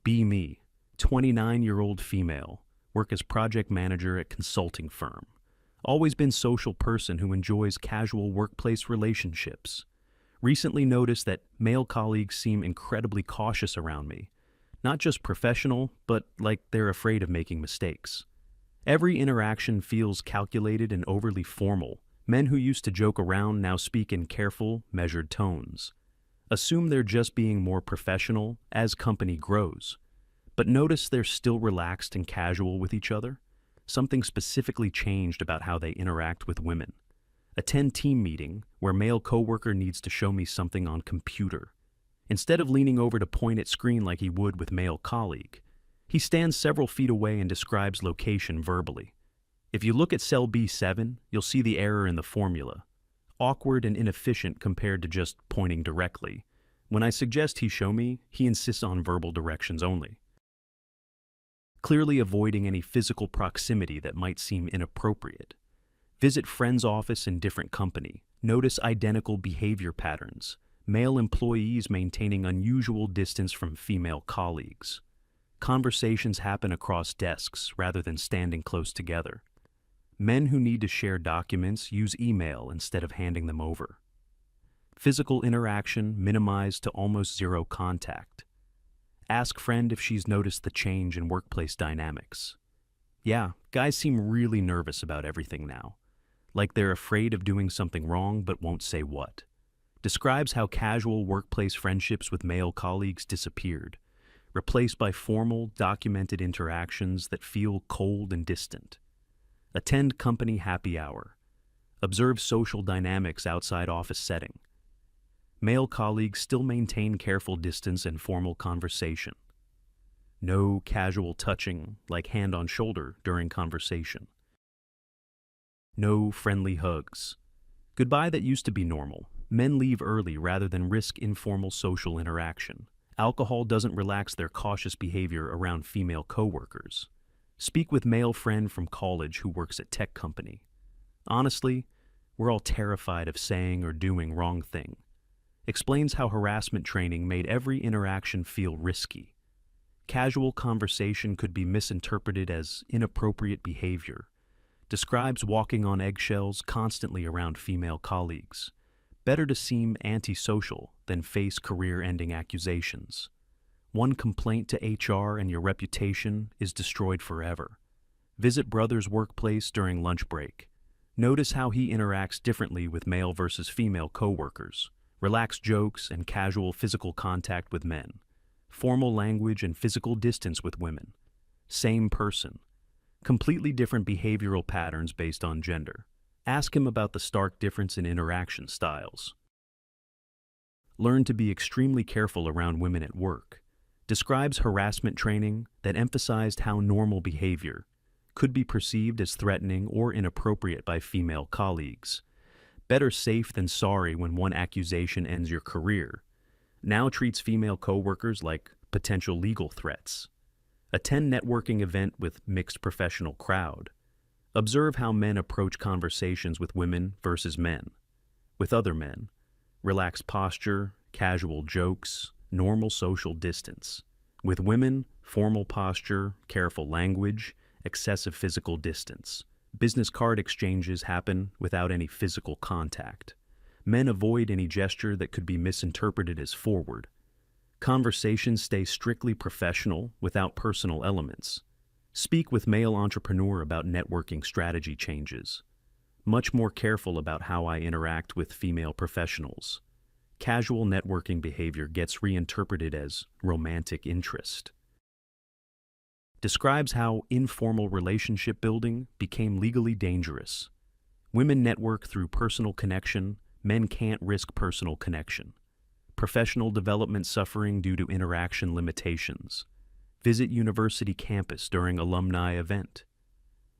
Be me, 29-year-old female, work as project manager at consulting firm. Always been social person who enjoys casual workplace relationships. Recently noticed that male colleagues seem incredibly cautious around me. Not just professional, but like they're afraid of making mistakes. Every interaction feels calculated and overly formal. Men who used to joke around now speak in careful, measured tones. Assume they're just being more professional as company grows. But notice they're still relaxed and casual with each other. Something specifically changed about how they interact with women. Attend team meeting where male coworker needs to show me something on computer. Instead of leaning over to point at screen like he would with male colleague, he stands several feet away and describes location verbally. If you look at cell B7, you'll see the error in the formula. Awkward and inefficient compared to just pointing directly. When I suggest he show me, he insists on verbal directions only. Clearly avoiding any physical proximity that might seem inappropriate. Visit friend's office in different company. Notice identical behavior patterns. Male employees maintaining unusual distance from female colleagues. Conversations happen across desks rather than standing close together. Men who need to share documents use email instead of handing them over. Physical interaction minimized to almost zero contact. Ask friend if she's noticed the change in workplace dynamics. Yeah, guys seem really nervous about everything now. Like they're afraid of doing something wrong but won't say what. Describes how casual workplace friendships with male colleagues disappeared, replaced by formal, documented interactions that feel cold and distant. Attend company happy hour. Observe social dynamics outside office setting. Male colleagues still maintain careful distance and formal conversation. No casual touching, like hand on shoulder, during conversation. No friendly hugs. Goodbye that used to be normal. Men leave early rather than risk informal social interaction. Alcohol doesn't relax their cautious behavior around female coworkers. Speak with male friend from college who works at tech company. Honestly, we're all terrified of saying or doing wrong thing. Explains how harassment training made every interaction feel risky. Casual conversation could be misinterpreted as inappropriate behavior. Describes walking on eggshells constantly around female colleagues. Better to seem antisocial than face career-ending accusations. One complaint to HR and your reputation is destroyed forever. Visit brother's workplace during lunch break. Notice how he interacts differently with male versus female coworkers. Relaxed jokes and casual physical contact with men. Formal language and physical distance with women. Same person. Completely different behavioral patterns based on gender. Ask him about the stark difference in interaction styles. Learn to be extremely careful around women at work. Describes harassment training that emphasized how normal behavior could be perceived as threatening or inappropriate by female colleagues. Better safe than sorry when one accusation ends your career. Now treats female coworkers like potential legal threats. Attend networking event with mixed professional crowd. Observe how men approach conversations with women versus men. With other men, relaxed posture, casual jokes, normal social distance. With women, formal posture, careful language, excessive physical distance. Business card exchanges happen without any physical contact. Men avoid any gesture that could be misinterpreted as forward. Conversations stay strictly professional without personal elements. Speak with male entrepreneur about networking strategy changes. Much more careful about how I interact with female professionals. Casual networking behavior gets reinterpreted as romantic interest. Describes how informal relationship building became legally dangerous. Women network through personal connection, men can't risk personal connection. Professional development suffering due to interaction limitations. Visit university campus during alumni event.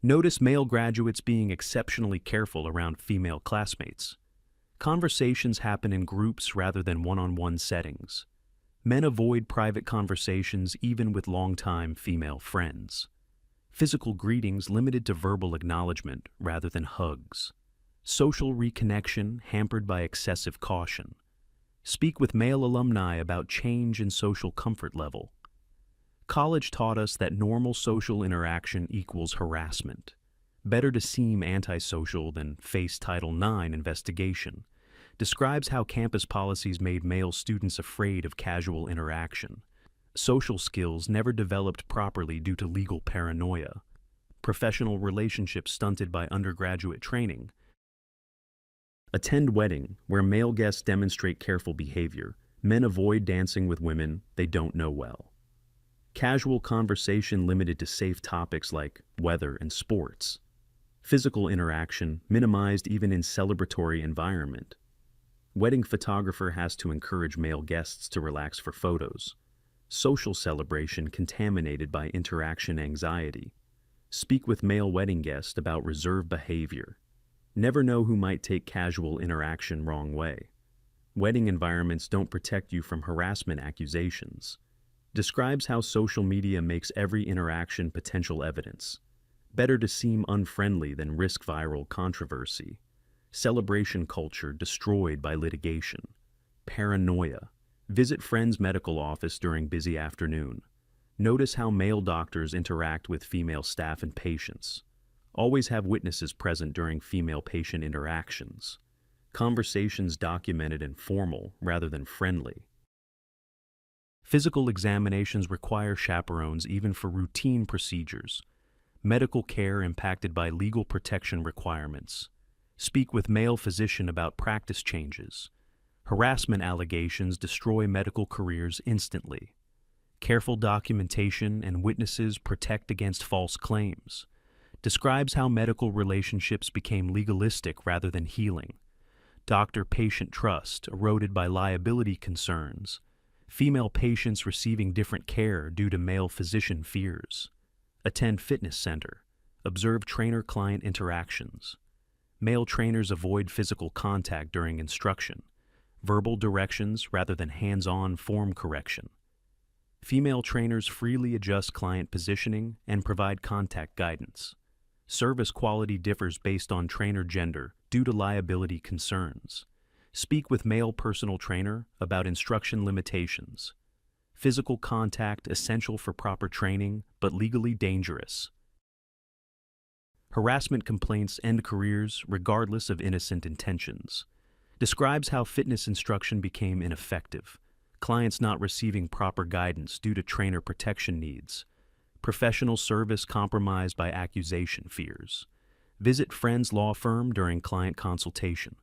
Notice male graduates being exceptionally careful around female classmates. Conversations happen in groups rather than one-on-one settings. Men avoid private conversations even with longtime female friends. Physical greetings limited to verbal acknowledgement rather than hugs. Social reconnection hampered by excessive caution. Speak with male alumni about change in social comfort level. College taught us that normal social interaction equals harassment. Better to seem antisocial than face Title IX investigation. Describes how campus policies made male students afraid of casual interaction. Social skills never developed properly due to legal paranoia. Professional relationships stunted by undergraduate training. Attend wedding, where male guests demonstrate careful behavior. Men avoid dancing with women they don't know well. Casual conversation limited to safe topics like weather and sports. Physical interaction minimized even in celebratory environment. Wedding photographer has to encourage male guests to relax for photos. Social celebration contaminated by interaction anxiety. Speak with male wedding guest about reserved behavior. Never know who might take casual interaction wrong way. Wedding environments don't protect you from harassment accusations. Describes how social media makes every interaction potential evidence. Better to seem unfriendly than risk viral controversy. Celebration culture destroyed by litigation. Paranoia. Visit friend's medical office during busy afternoon. Notice how male doctors interact with female staff and patients. Always have witnesses present during female patient interactions. Conversations documented and formal rather than friendly. Physical examinations require chaperones even for routine procedures. Medical care impacted by legal protection requirements. Speak with male physician about practice changes. Harassment allegations destroy medical careers instantly. Careful documentation and witnesses protect against false claims. Describes how medical relationships became legalistic rather than healing. Doctor-patient trust eroded by liability concerns. Female patients receiving different care due to male physician fears. Attend fitness center. Observe trainer-client interactions. Male trainers avoid physical contact during instruction. Verbal directions rather than hands-on form correction. Female trainers freely adjust client positioning and provide contact guidance. Service quality differs based on trainer gender due to liability concerns. Speak with male personal trainer about instruction limitations. Physical contact essential for proper training, but legally dangerous. Harassment complaints end careers regardless of innocent intentions. Describes how fitness instruction became ineffective. Clients not receiving proper guidance due to trainer protection needs. Professional service compromised by accusation fears. Visit friend's law firm during client consultation.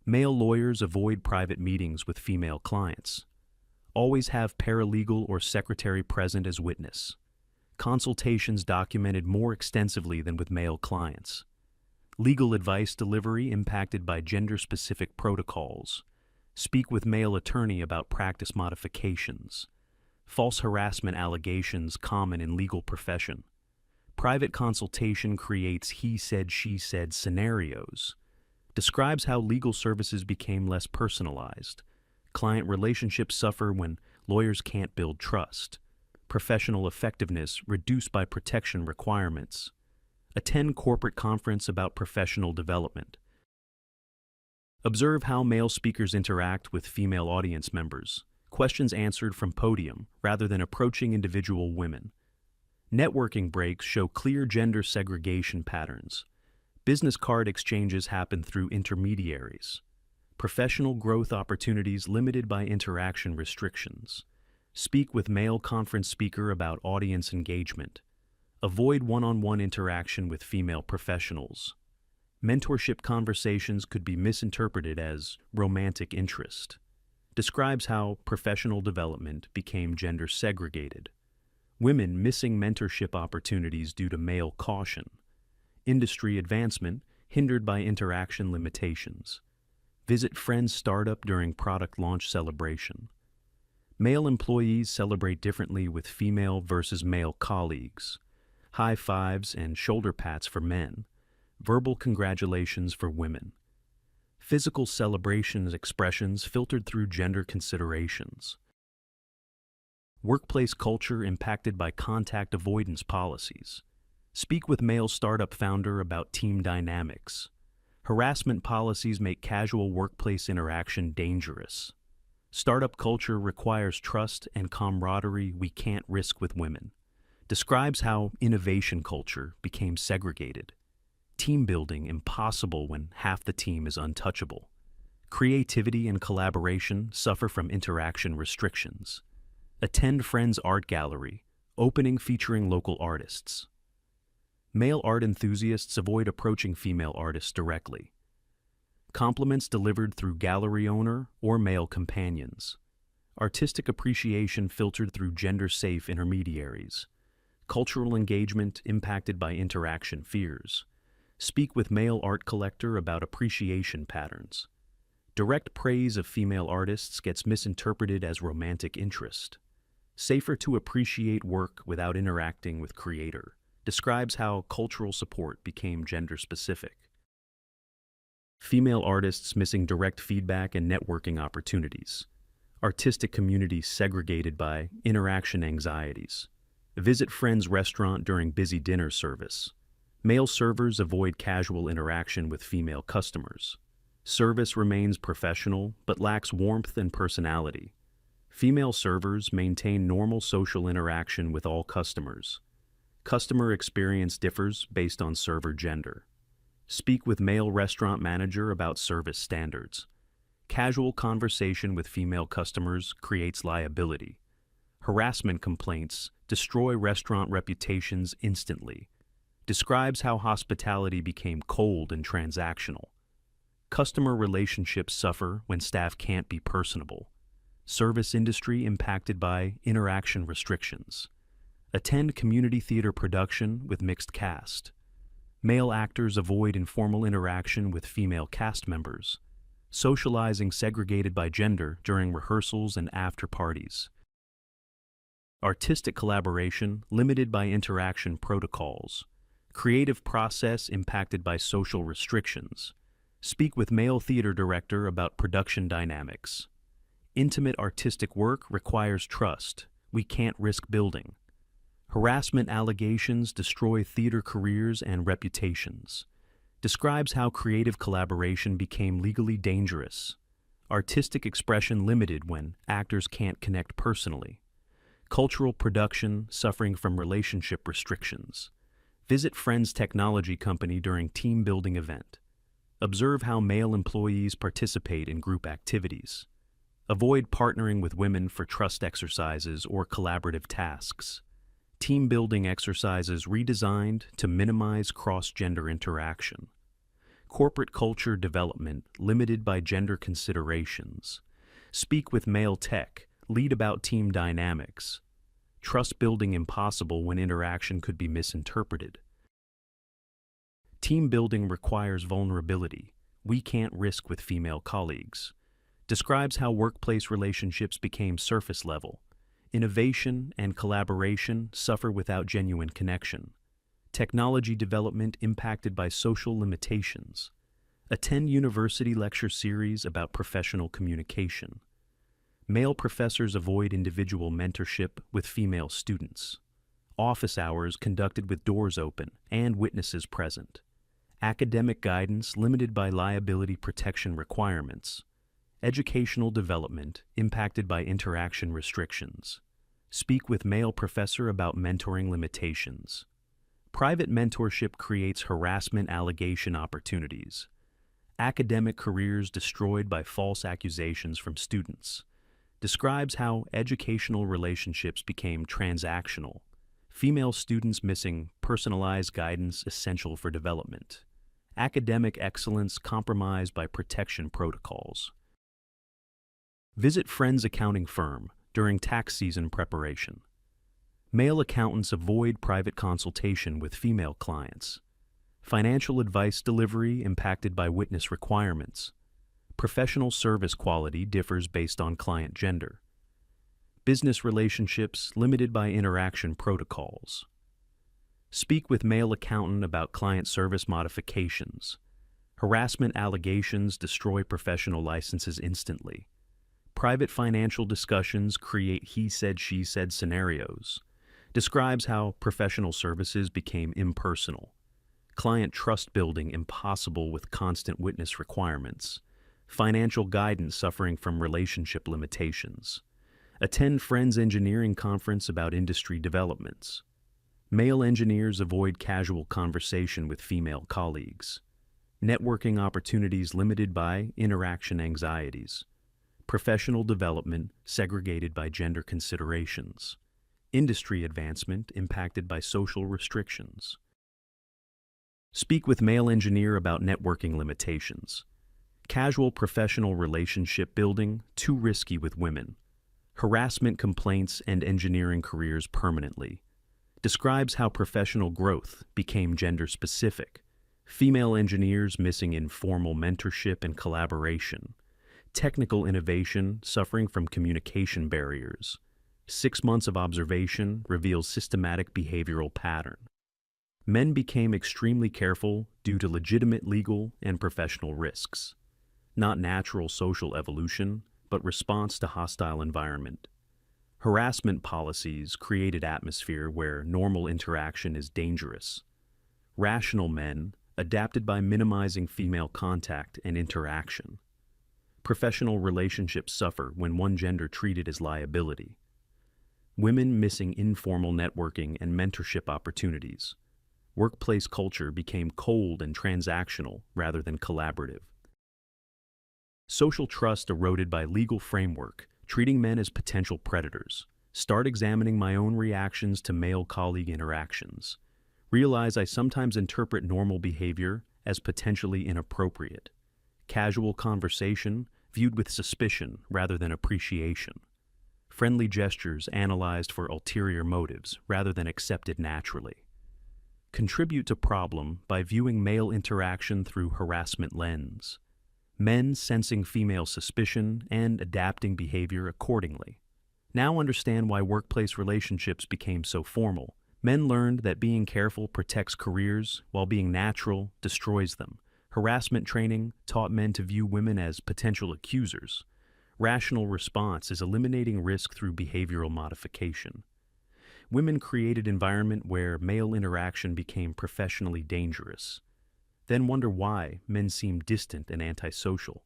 Male lawyers avoid private meetings with female clients. Always have paralegal or secretary present as witness. Consultations documented more extensively than with male clients. Legal advice delivery impacted by gender-specific protocols. Speak with male attorney about practice modifications. False harassment allegations common in legal profession. Private consultation creates he said, she said scenarios. Describes how legal services became less personalized. Client relationships suffer when lawyers can't build trust. Professional effectiveness reduced by protection requirements. Attend corporate conference about professional development. Observe how male speakers interact with female audience members. Questions answered from podium rather than approaching individual women. Networking breaks show clear gender segregation patterns. Business card exchanges happen through intermediaries. Professional growth opportunities limited by interaction restrictions. Speak with male conference speaker about audience engagement. Avoid one-on-one interaction with female professionals. Mentorship conversations could be misinterpreted as romantic interest. Describes how professional development became gender segregated. Women missing mentorship opportunities due to male caution. Industry advancement hindered by interaction limitations. Visit friend's startup during product launch celebration. Male employees celebrate differently with female versus male colleagues. High fives and shoulder pats for men. Verbal congratulations for women. Physical celebrations expressions filtered through gender considerations. Workplace culture impacted by contact avoidance policies. Speak with male startup founder about team dynamics. Harassment policies make casual workplace interaction dangerous. Startup culture requires trust and camaraderie we can't risk with women. Describes how innovation culture became segregated. Team building impossible when half the team is untouchable. Creativity and collaboration suffer from interaction restrictions. Attend friend's art gallery, opening featuring local artists. Male art enthusiasts avoid approaching female artists directly. Compliments delivered through gallery owner or male companions. Artistic appreciation filtered through gender-safe intermediaries. Cultural engagement impacted by interaction fears. Speak with male art collector about appreciation patterns. Direct praise of female artists gets misinterpreted as romantic interest. Safer to appreciate work without interacting with creator. Describes how cultural support became gender-specific. Female artists missing direct feedback and networking opportunities. Artistic communities segregated by interaction anxieties. Visit friend's restaurant during busy dinner service. Male servers avoid casual interaction with female customers. Service remains professional but lacks warmth and personality. Female servers maintain normal social interaction with all customers. Customer experience differs based on server gender. Speak with male restaurant manager about service standards. Casual conversation with female customers creates liability. Harassment complaints destroy restaurant reputations instantly. Describes how hospitality became cold and transactional. Customer relationships suffer when staff can't be personable. Service industry impacted by interaction restrictions. Attend community theater production with mixed cast. Male actors avoid informal interaction with female cast members. Socializing segregated by gender during rehearsals and after parties. Artistic collaboration limited by interaction protocols. Creative process impacted by social restrictions. Speak with male theater director about production dynamics. Intimate artistic work requires trust. We can't risk building. Harassment allegations destroy theater careers and reputations. Describes how creative collaboration became legally dangerous. Artistic expression limited when actors can't connect personally. Cultural production suffering from relationship restrictions. Visit friend's technology company during team building event. Observe how male employees participate in group activities. Avoid partnering with women for trust exercises or collaborative tasks. Team building exercises redesigned to minimize cross-gender interaction. Corporate culture development limited by gender considerations. Speak with male tech, lead about team dynamics. Trust building impossible when interaction could be misinterpreted. Team building requires vulnerability. We can't risk with female colleagues. Describes how workplace relationships became surface level. Innovation and collaboration suffer without genuine connection. Technology development impacted by social limitations. Attend university lecture series about professional communication. Male professors avoid individual mentorship with female students. Office hours conducted with doors open and witnesses present. Academic guidance limited by liability protection requirements. Educational development impacted by interaction restrictions. Speak with male professor about mentoring limitations. Private mentorship creates harassment allegation opportunities. Academic careers destroyed by false accusations from students. Describes how educational relationships became transactional. Female students missing personalized guidance essential for development. Academic excellence compromised by protection protocols. Visit friend's accounting firm during tax season preparation. Male accountants avoid private consultation with female clients. Financial advice delivery impacted by witness requirements. Professional service quality differs based on client gender. Business relationships limited by interaction protocols. Speak with male accountant about client service modifications. Harassment allegations destroy professional licenses instantly. Private financial discussions create he said, she said scenarios. Describes how professional services became impersonal. Client trust building impossible with constant witness requirements. Financial guidance suffering from relationship limitations. Attend friends' engineering conference about industry developments. Male engineers avoid casual conversation with female colleagues. Networking opportunities limited by interaction anxieties. Professional development segregated by gender considerations. Industry advancement impacted by social restrictions. Speak with male engineer about networking limitations. Casual professional relationship building too risky with women. Harassment complaints and engineering careers permanently. Describes how professional growth became gender-specific. Female engineers missing informal mentorship and collaboration. Technical innovation suffering from communication barriers. 6 months of observation reveals systematic behavioral pattern. Men became extremely careful due to legitimate legal and professional risks. Not natural social evolution, but response to hostile environment. Harassment policies created atmosphere where normal interaction is dangerous. Rational men adapted by minimizing female contact and interaction. Professional relationships suffer when one gender treated as liability. Women missing informal networking and mentorship opportunities. Workplace culture became cold and transactional rather than collaborative. Social trust eroded by legal framework, treating men as potential predators. Start examining my own reactions to male colleague interactions. Realize I sometimes interpret normal behavior as potentially inappropriate. Casual conversation viewed with suspicion rather than appreciation. Friendly gestures analyzed for ulterior motives rather than accepted naturally. Contribute to problem by viewing male interaction through harassment lens. Men sensing female suspicion and adapting behavior accordingly. Now understand why workplace relationships became so formal. Men learned that being careful protects careers, while being natural destroys them. Harassment training taught men to view women as potential accusers. Rational response is eliminating risk through behavioral modification. Women created environment where male interaction became professionally dangerous. Then wonder why men seem distant and antisocial.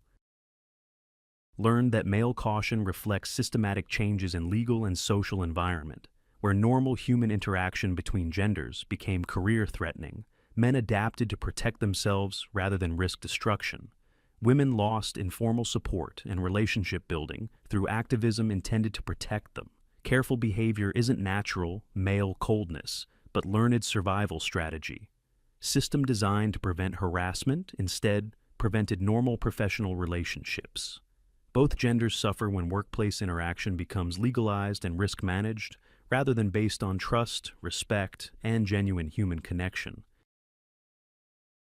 Learn that male caution reflects systematic changes in legal and social environment. Where normal human interaction between genders became career-threatening, men adapted to protect themselves rather than risk destruction. Women lost informal support and relationship building through activism intended to protect them. Careful behavior isn't natural, male coldness, but learned survival strategy. System designed to prevent harassment instead prevented normal professional relationships. Both genders suffer when workplace interaction becomes legalized and risk managed, rather than based on trust, respect, and genuine human connection.